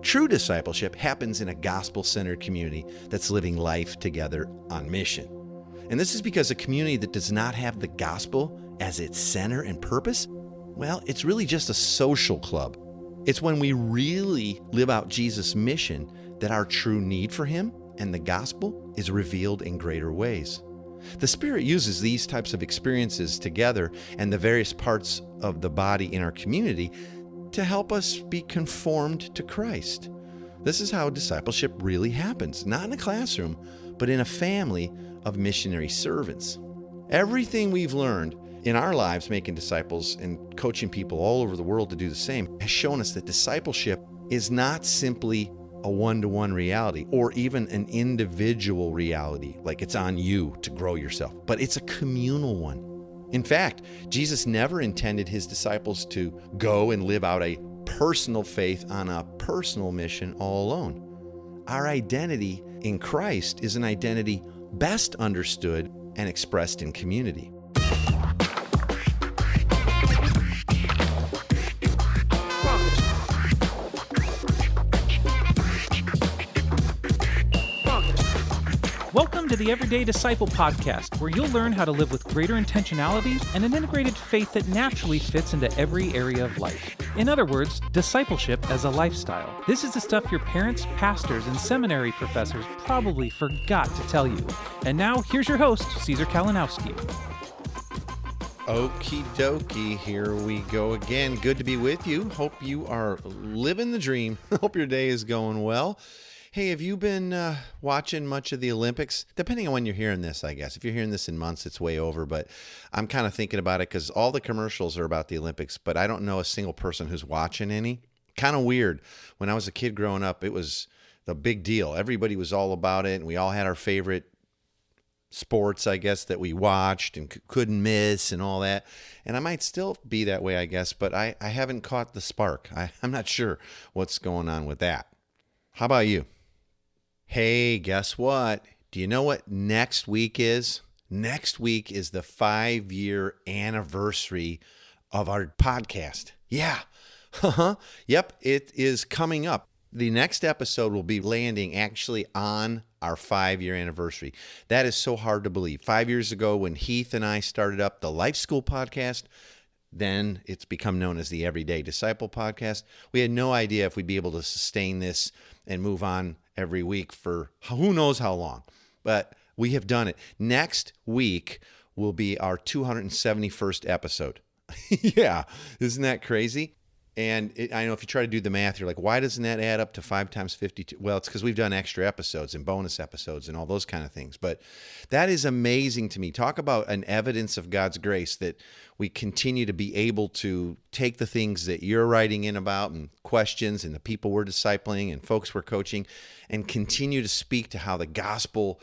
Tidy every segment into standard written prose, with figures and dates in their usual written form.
True discipleship happens in a gospel-centered community that's living life together on mission. And this is because a community that does not have the gospel as its center and purpose, well, it's really just a social club. It's when we really live out Jesus' mission that our true need for him and the gospel is revealed in greater ways. The Spirit uses these types of experiences together and the various parts of the body in our community to help us be conformed to Christ. This is how discipleship really happens, not in a classroom, but in a family of missionary servants. Everything we've learned in our lives making disciples and coaching people all over the world to do the same has shown us that discipleship is not simply a one-to-one reality or even an individual reality, like it's on you to grow yourself, but it's a communal one. In fact, Jesus never intended his disciples to go and live out a personal faith on a personal mission all alone. Our identity in Christ is an identity best understood and expressed in community. Welcome to the Everyday Disciple Podcast, where you'll learn how to live with greater intentionality and an integrated faith that naturally fits into every area of life. In other words, discipleship as a lifestyle. This is the stuff your parents, pastors, and seminary professors probably forgot to tell you. And now, here's your host, Caesar Kalinowski. Okie dokie, here we go again. Good to be with you. Hope you are living the dream. Hope your day is going well. Hey, have you been watching much of the Olympics? Depending on when you're hearing this, I guess. If you're hearing this in months, it's way over. But I'm kind of thinking about it because all the commercials are about the Olympics, but I don't know a single person who's watching any. Kind of weird. When I was a kid growing up, it was the big deal. Everybody was all about it, and we all had our favorite sports, I guess, that we watched and couldn't miss and all that. And I might still be that way, I guess, but I haven't caught the spark. I'm not sure what's going on with that. How about you? Hey, guess what? Do you know what next week is? Next week is the 5-year anniversary of our podcast. Yeah. Yep, it is coming up. The next episode will be landing actually on our 5-year anniversary. That is so hard to believe. 5 years ago when Heath and I started up the Life School podcast, then it's become known as the Everyday Disciple podcast. We had no idea if we'd be able to sustain this and move on every week for who knows how long, but we have done it. Next week will be our 271st episode. Yeah, isn't that crazy? And I know if you try to do the math, you're like, why doesn't that add up to 5 times 52? Well, it's because we've done extra episodes and bonus episodes and all those kind of things. But that is amazing to me. Talk about an evidence of God's grace that we continue to be able to take the things that you're writing in about and questions and the people we're discipling and folks we're coaching and continue to speak to how the gospel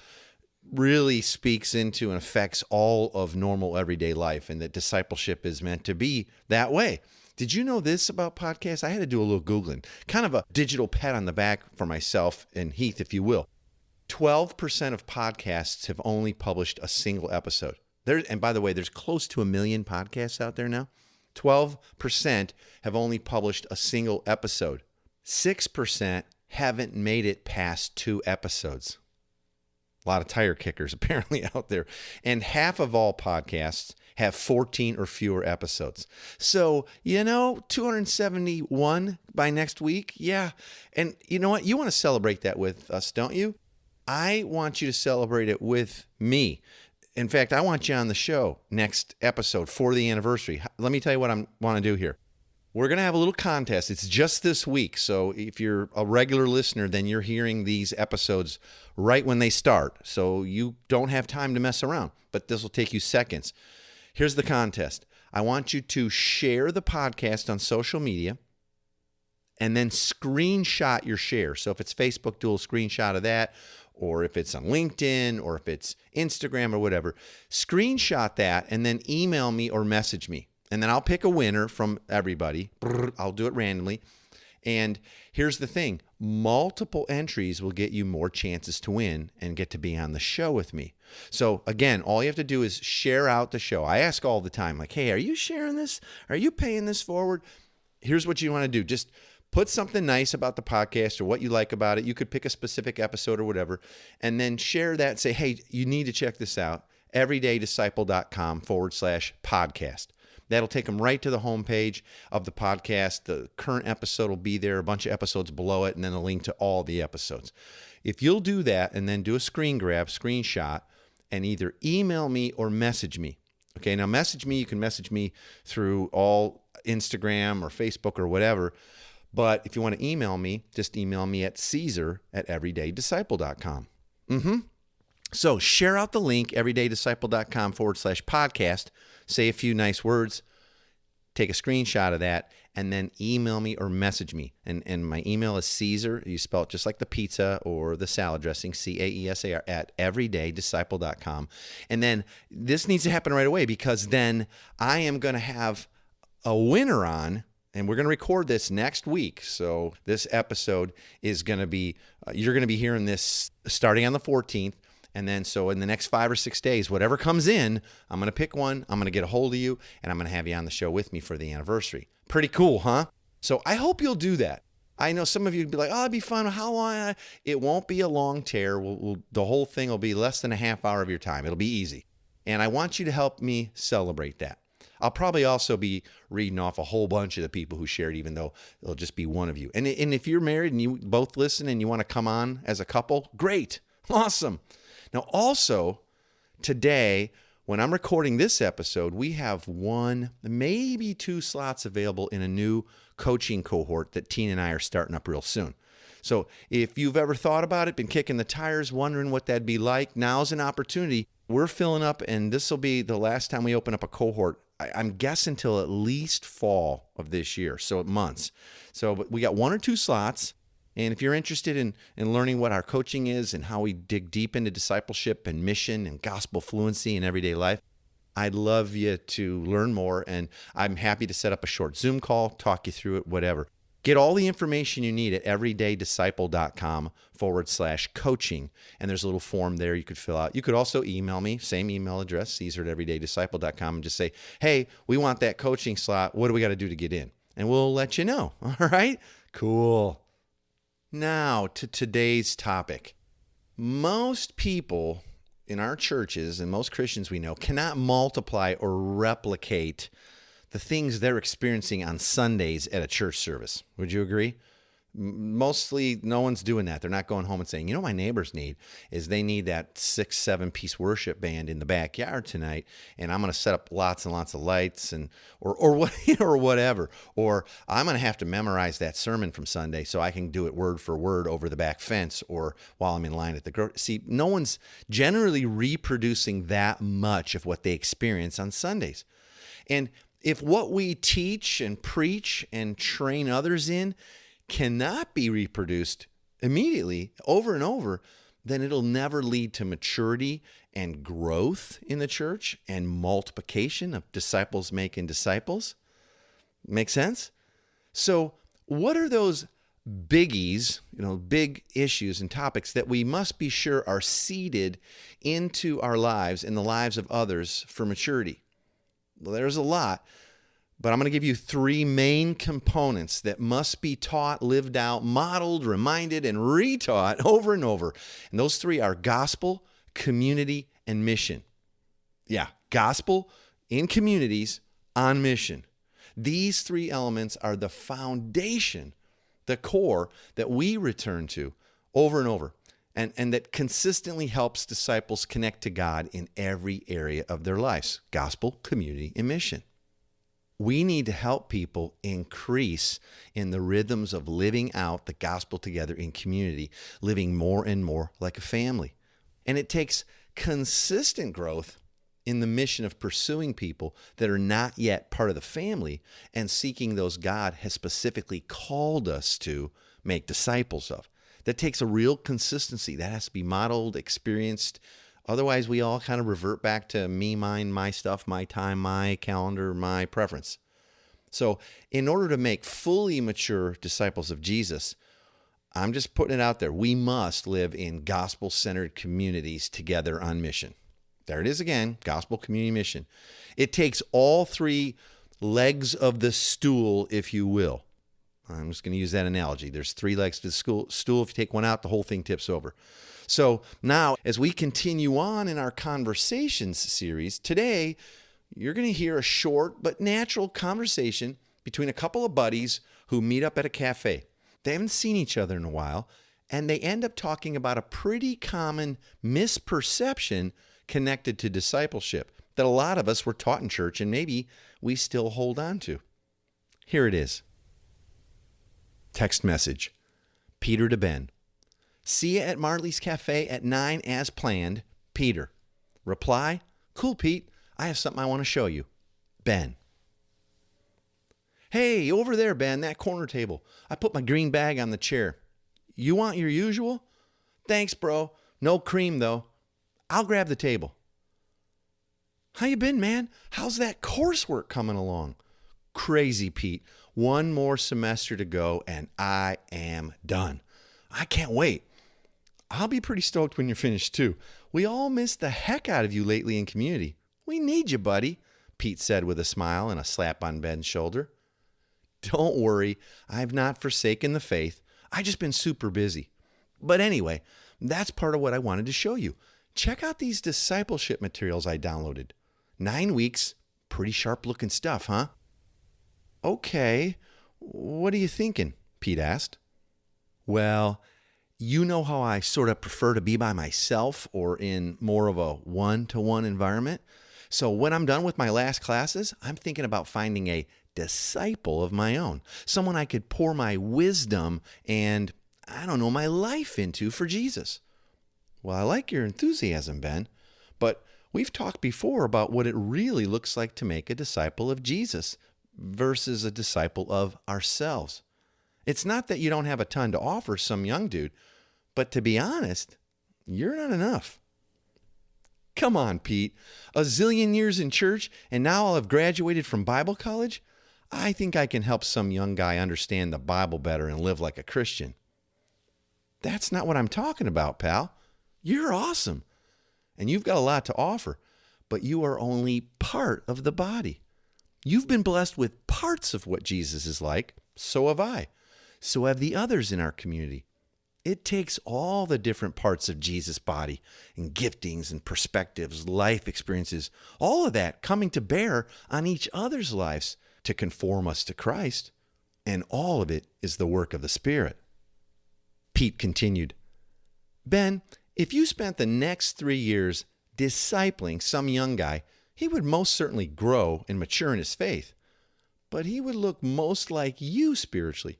really speaks into and affects all of normal everyday life, and that discipleship is meant to be that way. Did you know this about podcasts? I had to do a little Googling, kind of a digital pat on the back for myself and Heath, if you will. 12% of podcasts have only published a single episode. And by the way, there's close to 1 million podcasts out there now. 12% have only published a single episode. 6% haven't made it past 2 episodes. A lot of tire kickers apparently out there. And half of all podcasts have 14 or fewer episodes. So, 271 by next week. Yeah. And you know what? You want to celebrate that with us, don't you? I want you to celebrate it with me. In fact, I want you on the show next episode for the anniversary. Let me tell you what I want to do here. We're going to have a little contest. It's just this week. So if you're a regular listener, then you're hearing these episodes right when they start. So you don't have time to mess around, but this will take you seconds. Here's the contest. I want you to share the podcast on social media and then screenshot your share. So if it's Facebook, do a screenshot of that, or if it's on LinkedIn, or if it's Instagram or whatever, screenshot that and then email me or message me. And then I'll pick a winner from everybody. I'll do it randomly. And here's the thing. Multiple entries will get you more chances to win and get to be on the show with me. So again, all you have to do is share out the show. I ask all the time, like, hey, are you sharing this? Are you paying this forward? Here's what you want to do. Just put something nice about the podcast or what you like about it. You could pick a specific episode or whatever, and then share that. Say, hey, you need to check this out. everydaydisciple.com/podcast. That'll take them right to the homepage of the podcast. The current episode will be there, a bunch of episodes below it, and then a link to all the episodes. If you'll do that and then do a screenshot, and either email me or message me. Okay, now message me, you can message me through all Instagram or Facebook or whatever. But if you want to email me, just email me at Caesar@everydaydisciple.com. So share out the link, everydaydisciple.com/podcast. Say a few nice words, take a screenshot of that, and then email me or message me. And my email is Caesar, you spell it just like the pizza or the salad dressing, CAESAR, @everydaydisciple.com. And then this needs to happen right away, because then I am going to have a winner on, and we're going to record this next week. So this episode is going to be, you're going to be hearing this starting on the 14th. And then so in the next 5 or 6 days, whatever comes in, I'm going to pick one, I'm going to get a hold of you, and I'm going to have you on the show with me for the anniversary. Pretty cool, huh? So I hope you'll do that. I know some of you would be like, oh, it'd be fun. How long? It won't be a long tear. The whole thing will be less than a half hour of your time. It'll be easy. And I want you to help me celebrate that. I'll probably also be reading off a whole bunch of the people who shared, even though it'll just be one of you. And if you're married and you both listen and you want to come on as a couple, great. Awesome. Now, also, today, when I'm recording this episode, we have 1, maybe 2 slots available in a new coaching cohort that Tina and I are starting up real soon. So if you've ever thought about it, been kicking the tires, wondering what that'd be like, now's an opportunity. We're filling up, and this will be the last time we open up a cohort, I'm guessing till at least fall of this year, so months. So we got 1 or 2 slots. And if you're interested in learning what our coaching is and how we dig deep into discipleship and mission and gospel fluency in everyday life, I'd love you to learn more. And I'm happy to set up a short Zoom call, talk you through it, whatever. Get all the information you need at everydaydisciple.com/coaching. And there's a little form there you could fill out. You could also email me, same email address, Caesar@everydaydisciple.com, and just say, hey, we want that coaching slot. What do we got to do to get in? And we'll let you know. All right? Cool. Now to today's topic. Most people in our churches and most Christians we know cannot multiply or replicate the things they're experiencing on Sundays at a church service. Would you agree? Mostly no one's doing that. They're not going home and saying, you know, my neighbors need is they need that 6-7 piece worship band in the backyard tonight, and I'm going to set up lots and lots of lights and or what or whatever. Or I'm going to have to memorize that sermon from Sunday so I can do it word for word over the back fence or while I'm in line at the grocery. See, no one's generally reproducing that much of what they experience on Sundays. And if what we teach and preach and train others in cannot be reproduced immediately over and over, then it'll never lead to maturity and growth in the church and multiplication of disciples making disciples. Make sense? So what are those biggies, big issues and topics that we must be sure are seeded into our lives and the lives of others for maturity? Well, there's a lot. But I'm going to give you 3 main components that must be taught, lived out, modeled, reminded, and retaught over and over. And those 3 are gospel, community, and mission. Yeah, gospel in communities on mission. These 3 elements are the foundation, the core that we return to over and over, and that consistently helps disciples connect to God in every area of their lives. Gospel, community, and mission. We need to help people increase in the rhythms of living out the gospel together in community, living more and more like a family. And it takes consistent growth in the mission of pursuing people that are not yet part of the family and seeking those God has specifically called us to make disciples of. That takes a real consistency. That has to be modeled, experienced. Otherwise, we all kind of revert back to me, mine, my stuff, my time, my calendar, my preference. So in order to make fully mature disciples of Jesus, I'm just putting it out there, we must live in gospel-centered communities together on mission. There it is again, gospel, community, mission. It takes all 3 legs of the stool, if you will. I'm just going to use that analogy. There's three legs to the stool. If you take one out, the whole thing tips over. So now, as we continue on in our conversations series, today, you're going to hear a short but natural conversation between a couple of buddies who meet up at a cafe. They haven't seen each other in a while, and they end up talking about a pretty common misperception connected to discipleship that a lot of us were taught in church and maybe we still hold on to. Here it is. Text message. Peter to Ben. See you at Marley's Cafe at 9 as planned. Peter. Reply. Cool, Pete. I have something I want to show you. Ben. Hey, over there, Ben, that corner table. I put my green bag on the chair. You want your usual? Thanks, bro. No cream, though. I'll grab the table. How you been, man? How's that coursework coming along? Crazy, Pete. One more semester to go, and I am done. I can't wait. I'll be pretty stoked when you're finished, too. We all miss the heck out of you lately in community. We need you, buddy, Pete said with a smile and a slap on Ben's shoulder. Don't worry, I've not forsaken the faith. I've just been super busy. But anyway, that's part of what I wanted to show you. Check out these discipleship materials I downloaded. 9 weeks, pretty sharp-looking stuff, huh? Okay, what are you thinking? Pete asked. Well, you know how I sort of prefer to be by myself or in more of a one-to-one environment? So when I'm done with my last classes, I'm thinking about finding a disciple of my own, someone I could pour my wisdom and, my life into for Jesus. Well, I like your enthusiasm, Ben, but we've talked before about what it really looks like to make a disciple of Jesus versus a disciple of ourselves. It's not that you don't have a ton to offer some young dude, but to be honest, you're not enough. Come on, Pete. A zillion years in church, and now I'll have graduated from Bible college? I think I can help some young guy understand the Bible better and live like a Christian. That's not what I'm talking about, pal. You're awesome, and you've got a lot to offer, but you are only part of the body. You've been blessed with parts of what Jesus is like. So have I. So have the others in our community. It takes all the different parts of Jesus' body and giftings and perspectives, life experiences, all of that coming to bear on each other's lives to conform us to Christ. And all of it is the work of the Spirit. Pete continued, Ben, if you spent the next 3 years discipling some young guy, he would most certainly grow and mature in his faith. But he would look most like you spiritually,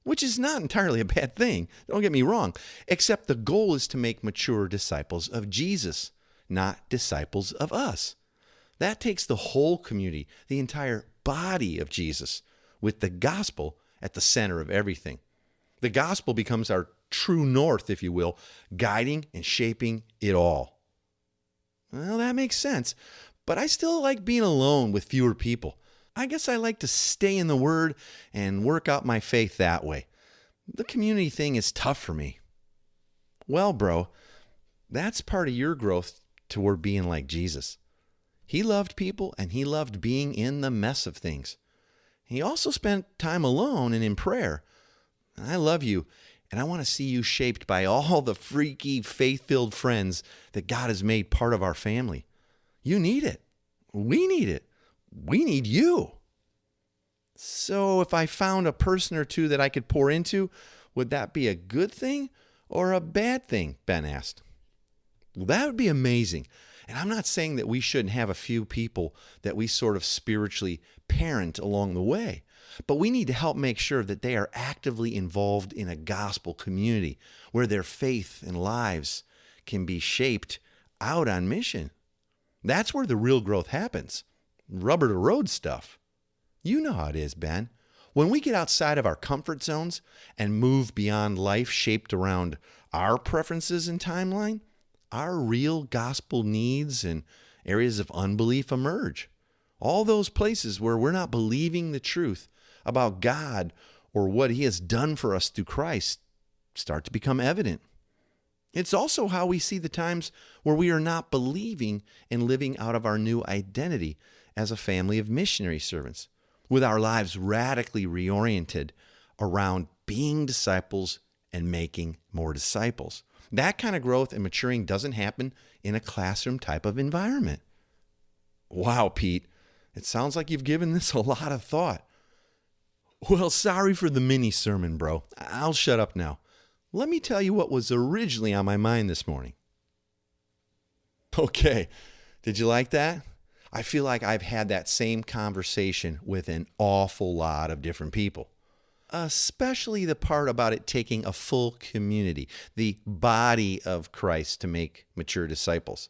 which is not entirely a bad thing. Don't get me wrong, except the goal is to make mature disciples of Jesus, not disciples of us. That takes the whole community, the entire body of Jesus, with the gospel at the center of everything. The gospel becomes our true north, if you will, guiding and shaping it all. Well, that makes sense, but I still like being alone with fewer people. I guess I like to stay in the Word and work out my faith that way. The community thing is tough for me. Well, bro, that's part of your growth toward being like Jesus. He loved people and he loved being in the mess of things. He also spent time alone and in prayer. I love you, and I want to see you shaped by all the freaky, faith-filled friends that God has made part of our family. You need it. We need it. We need you. So if I found a person or two that I could pour into, would that be a good thing or a bad thing? Ben asked. Well, that would be amazing. And I'm not saying that we shouldn't have a few people that we sort of spiritually parent along the way, but we need to help make sure that they are actively involved in a gospel community where their faith and lives can be shaped out on mission. That's where the real growth happens. Rubber to road stuff. You know how it is, Ben. When we get outside of our comfort zones and move beyond life shaped around our preferences and timeline, our real gospel needs and areas of unbelief emerge. All those places where we're not believing the truth about God or what He has done for us through Christ start to become evident. It's also how we see the times where we are not believing and living out of our new identity as a family of missionary servants, with our lives radically reoriented around being disciples and making more disciples. That kind of growth and maturing doesn't happen in a classroom type of environment. Wow, Pete, it sounds like you've given this a lot of thought. Well, sorry for the mini sermon, bro. I'll shut up now. Let me tell you what was originally on my mind this morning. Okay, did you like that? I feel like I've had that same conversation with an awful lot of different people, especially the part about it taking a full community, the body of Christ, to make mature disciples.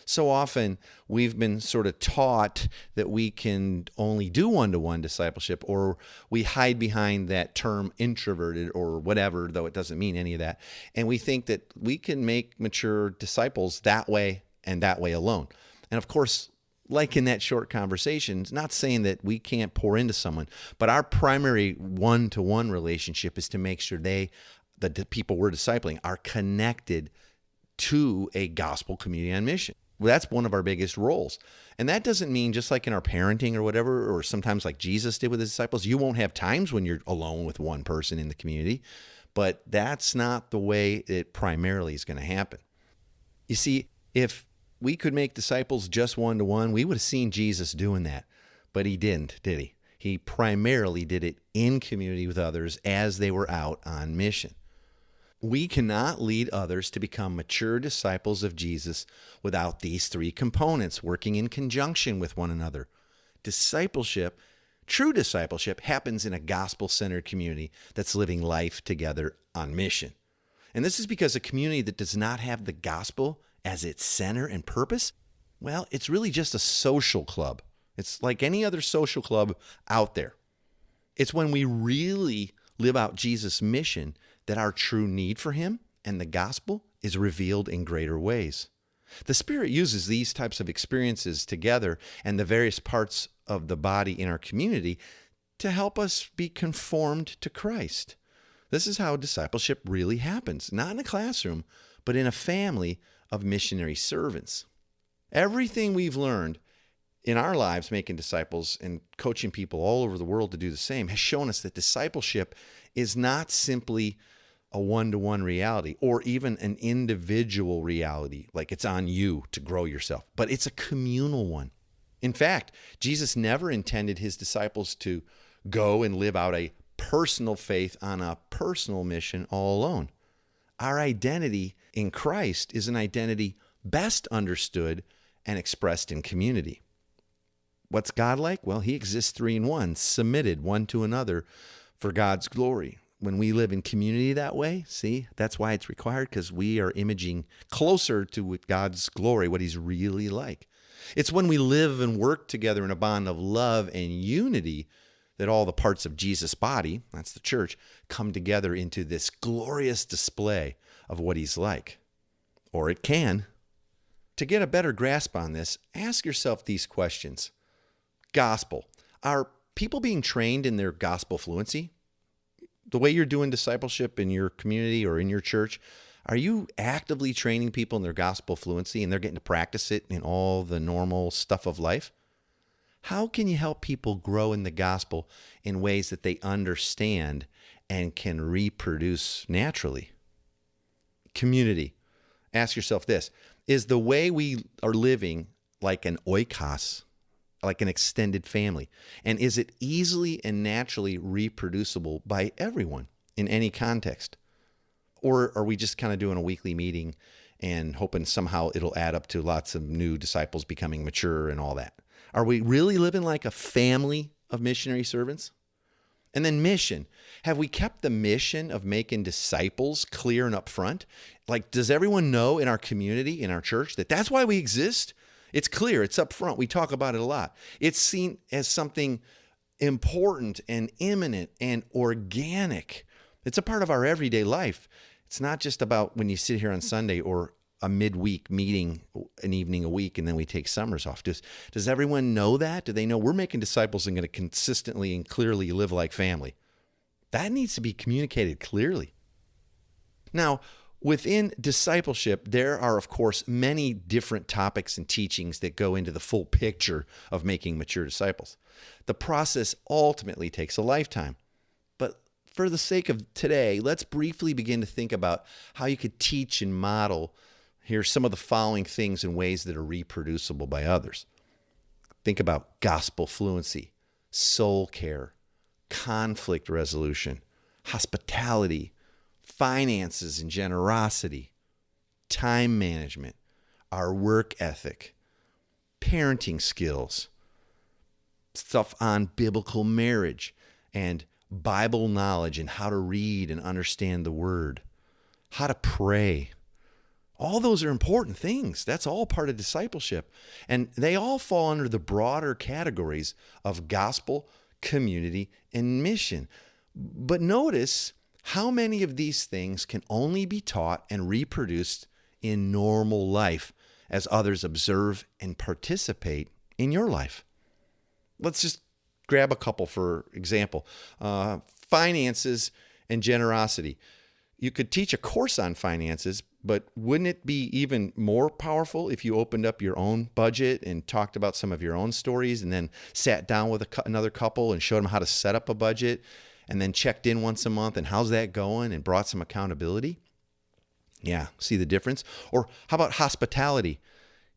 So often we've been sort of taught that we can only do one-to-one discipleship, or we hide behind that term introverted or whatever, though it doesn't mean any of that. And we think that we can make mature disciples that way and that way alone. And of course, like in that short conversation, it's not saying that we can't pour into someone, but our primary one-to-one relationship is to make sure the people we're discipling are connected to a gospel community on mission. Well, that's one of our biggest roles. And that doesn't mean just like in our parenting or whatever, or sometimes like Jesus did with his disciples, you won't have times when you're alone with one person in the community, but that's not the way it primarily is going to happen. You see, if we could make disciples just one-to-one, we would have seen Jesus doing that, but he didn't, did he? He primarily did it in community with others as they were out on mission. We cannot lead others to become mature disciples of Jesus without these three components working in conjunction with one another. Discipleship, true discipleship, happens in a gospel-centered community that's living life together on mission. And this is because a community that does not have the gospel as its center and purpose, well, it's really just a social club. It's like any other social club out there. It's when we really live out Jesus' mission that our true need for him and the gospel is revealed in greater ways. The Spirit uses these types of experiences together and the various parts of the body in our community to help us be conformed to Christ. This is how discipleship really happens, not in a classroom, but in a family of missionary servants. Everything we've learned in our lives making disciples and coaching people all over the world to do the same has shown us that discipleship is not simply a one-to-one reality or even an individual reality, like it's on you to grow yourself, but it's a communal one. In fact, Jesus never intended his disciples to go and live out a personal faith on a personal mission all alone. Our identity in Christ is an identity best understood and expressed in community. What's God like? Well, he exists three in one, submitted one to another for God's glory. When we live in community that way, see, that's why it's required, because we are imaging closer to God's glory, what he's really like. It's when we live and work together in a bond of love and unity that all the parts of Jesus' body, that's the church, come together into this glorious display of what he's like. Or it can. To get a better grasp on this, ask yourself these questions. Gospel. Are people being trained in their gospel fluency? The way you're doing discipleship in your community or in your church, are you actively training people in their gospel fluency and they're getting to practice it in all the normal stuff of life? How can you help people grow in the gospel in ways that they understand and can reproduce naturally? Community. Ask yourself this. Is the way we are living like an oikos, like an extended family? And is it easily and naturally reproducible by everyone in any context? Or are we just kind of doing a weekly meeting and hoping somehow it'll add up to lots of new disciples becoming mature and all that? Are we really living like a family of missionary servants? And then mission. Have we kept the mission of making disciples clear and upfront? Like, does everyone know in our community, in our church, that that's why we exist? It's clear. It's up front. We talk about it a lot. It's seen as something important and imminent and organic. It's a part of our everyday life. It's not just about when you sit here on Sunday or a midweek meeting, an evening a week, and then we take summers off. Does everyone know that? Do they know we're making disciples and going to consistently and clearly live like family? That needs to be communicated clearly. Now, within discipleship, there are, of course, many different topics and teachings that go into the full picture of making mature disciples. The process ultimately takes a lifetime. But for the sake of today, let's briefly begin to think about how you could teach and model. Here's some of the following things in ways that are reproducible by others. Think about gospel fluency, soul care, conflict resolution, hospitality, finances and generosity, time management, our work ethic, parenting skills, stuff on biblical marriage and Bible knowledge and how to read and understand the Word, how to pray. All those are important things. That's all part of discipleship. And they all fall under the broader categories of gospel, community, and mission. But notice how many of these things can only be taught and reproduced in normal life as others observe and participate in your life. Let's just grab a couple for example. Finances and generosity. You could teach a course on finances, but wouldn't it be even more powerful if you opened up your own budget and talked about some of your own stories and then sat down with another couple and showed them how to set up a budget and then checked in once a month and how's that going and brought some accountability? Yeah, see the difference? Or how about hospitality?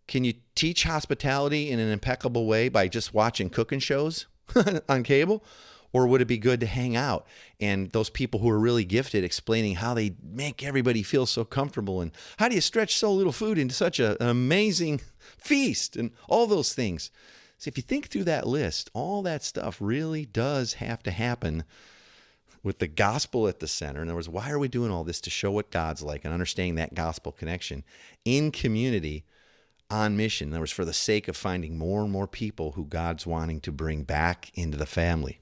Can you teach hospitality in an impeccable way by just watching cooking shows on cable? Or would it be good to hang out and those people who are really gifted explaining how they make everybody feel so comfortable and how do you stretch so little food into such an amazing feast and all those things? So if you think through that list, all that stuff really does have to happen with the gospel at the center. In other words, why are we doing all this? To show what God's like and understanding that gospel connection in community on mission. In other words, for the sake of finding more and more people who God's wanting to bring back into the family.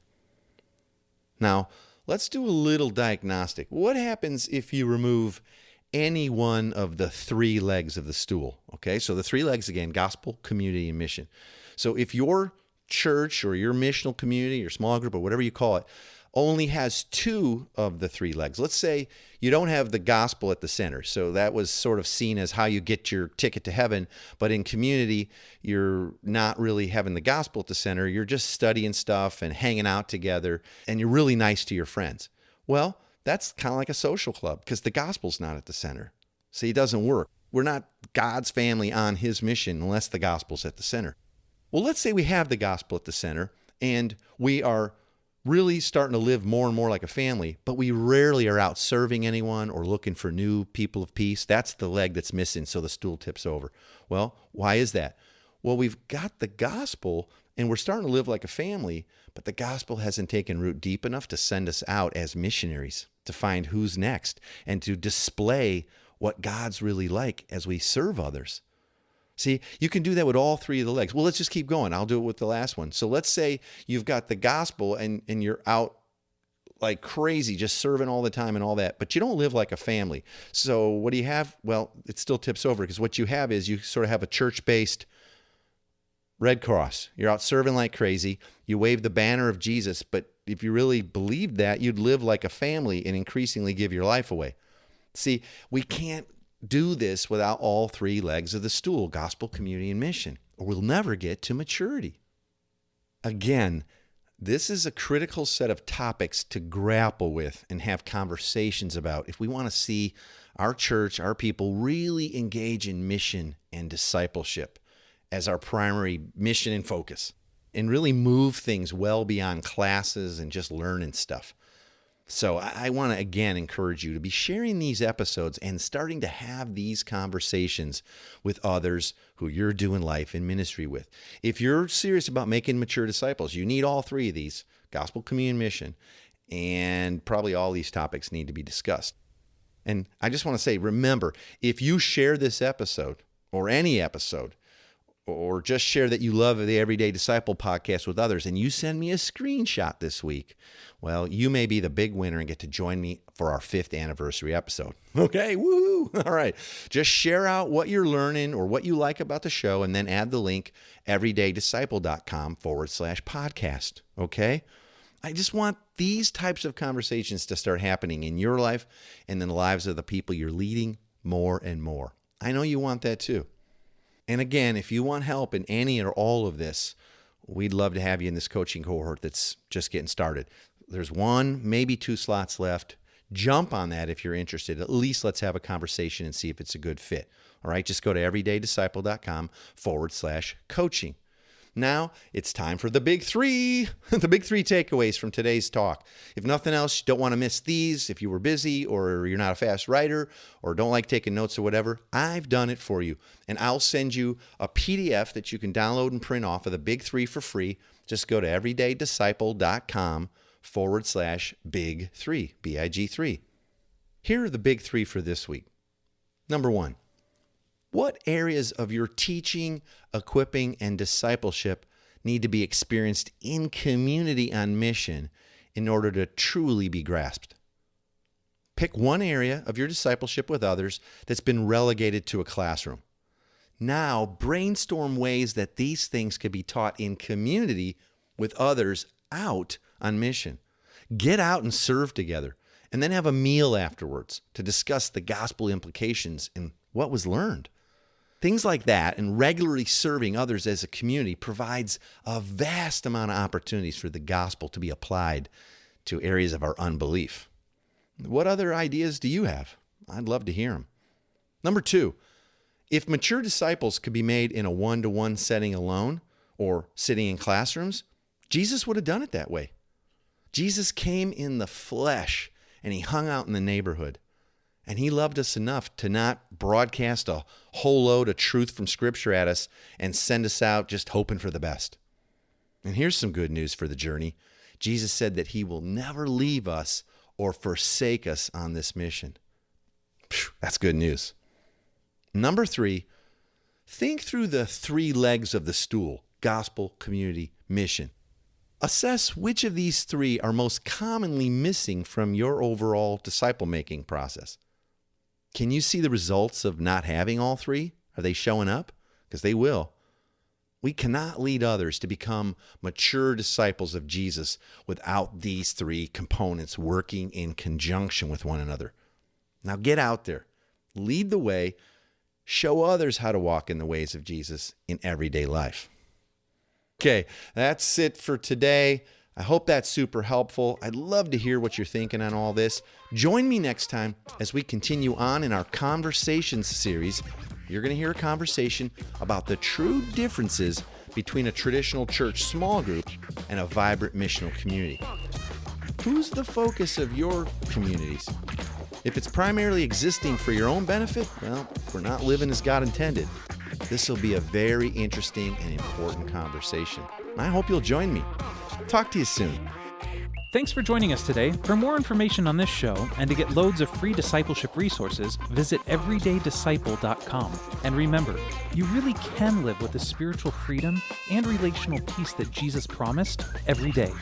Now, let's do a little diagnostic. What happens if you remove any one of the three legs of the stool? Okay, so the three legs again, gospel, community, and mission. So if your church or your missional community or small group or whatever you call it only has two of the three legs. Let's say you don't have the gospel at the center. So that was sort of seen as how you get your ticket to heaven. But in community, you're not really having the gospel at the center. You're just studying stuff and hanging out together, and you're really nice to your friends. Well, that's kind of like a social club because the gospel's not at the center. See, it doesn't work. We're not God's family on his mission unless the gospel's at the center. Well, let's say we have the gospel at the center and we are really starting to live more and more like a family, but we rarely are out serving anyone or looking for new people of peace. That's the leg that's missing, so the stool tips over. Well, why is that? Well, we've got the gospel and we're starting to live like a family, but the gospel hasn't taken root deep enough to send us out as missionaries to find who's next and to display what God's really like as we serve others. See, you can do that with all three of the legs. Well, let's just keep going. I'll do it with the last one. So let's say you've got the gospel and you're out like crazy, just serving all the time and all that, but you don't live like a family. So what do you have? Well, it still tips over because what you have is you sort of have a church-based Red Cross. You're out serving like crazy. You wave the banner of Jesus, but if you really believed that, you'd live like a family and increasingly give your life away. See, we can't do this without all three legs of the stool, gospel, community, and mission, or we'll never get to maturity. Again, this is a critical set of topics to grapple with and have conversations about if we want to see our church, our people really engage in mission and discipleship as our primary mission and focus, and really move things well beyond classes and just learning stuff. So I want to, again, encourage you to be sharing these episodes and starting to have these conversations with others who you're doing life and ministry with. If you're serious about making mature disciples, you need all three of these, gospel, communion, mission, and probably all these topics need to be discussed. And I just want to say, remember, if you share this episode or any episode, or just share that you love the Everyday Disciple podcast with others, and you send me a screenshot this week, well, you may be the big winner and get to join me for our 5th anniversary episode. Okay, woohoo! All right, just share out what you're learning or what you like about the show, and then add the link, everydaydisciple.com/podcast, okay? I just want these types of conversations to start happening in your life and in the lives of the people you're leading more and more. I know you want that too. And again, if you want help in any or all of this, we'd love to have you in this coaching cohort that's just getting started. There's one, maybe two slots left. Jump on that if you're interested. At least let's have a conversation and see if it's a good fit. All right, just go to everydaydisciple.com/coaching. Now it's time for the big three, the big three takeaways from today's talk. If nothing else, you don't want to miss these. If you were busy or you're not a fast writer or don't like taking notes or whatever, I've done it for you. And I'll send you a PDF that you can download and print off of the big three for free. Just go to everydaydisciple.com/big3, BIG3. Here are the big three for this week. Number one, what areas of your teaching, equipping, and discipleship need to be experienced in community on mission in order to truly be grasped? Pick one area of your discipleship with others that's been relegated to a classroom. Now brainstorm ways that these things could be taught in community with others out on mission. Get out and serve together, and then have a meal afterwards to discuss the gospel implications and what was learned. Things like that and regularly serving others as a community provides a vast amount of opportunities for the gospel to be applied to areas of our unbelief. What other ideas do you have? I'd love to hear them. Number two, if mature disciples could be made in a one-to-one setting alone or sitting in classrooms, Jesus would have done it that way. Jesus came in the flesh and he hung out in the neighborhood. And he loved us enough to not broadcast a whole load of truth from Scripture at us and send us out just hoping for the best. And here's some good news for the journey. Jesus said that he will never leave us or forsake us on this mission. That's good news. Number three, think through the three legs of the stool: gospel, community, mission. Assess which of these three are most commonly missing from your overall disciple-making process. Can you see the results of not having all three? Are they showing up? Because they will. We cannot lead others to become mature disciples of Jesus without these three components working in conjunction with one another. Now get out there, lead the way, show others how to walk in the ways of Jesus in everyday life. Okay, that's it for today. I hope that's super helpful. I'd love to hear what you're thinking on all this. Join me next time as we continue on in our Conversations series. You're going to hear a conversation about the true differences between a traditional church small group and a vibrant missional community. Who's the focus of your communities? If it's primarily existing for your own benefit, well, we're not living as God intended. This will be a very interesting and important conversation. I hope you'll join me. Talk to you soon. Thanks for joining us today. For more information on this show and to get loads of free discipleship resources, visit everydaydisciple.com. And remember, you really can live with the spiritual freedom and relational peace that Jesus promised every day.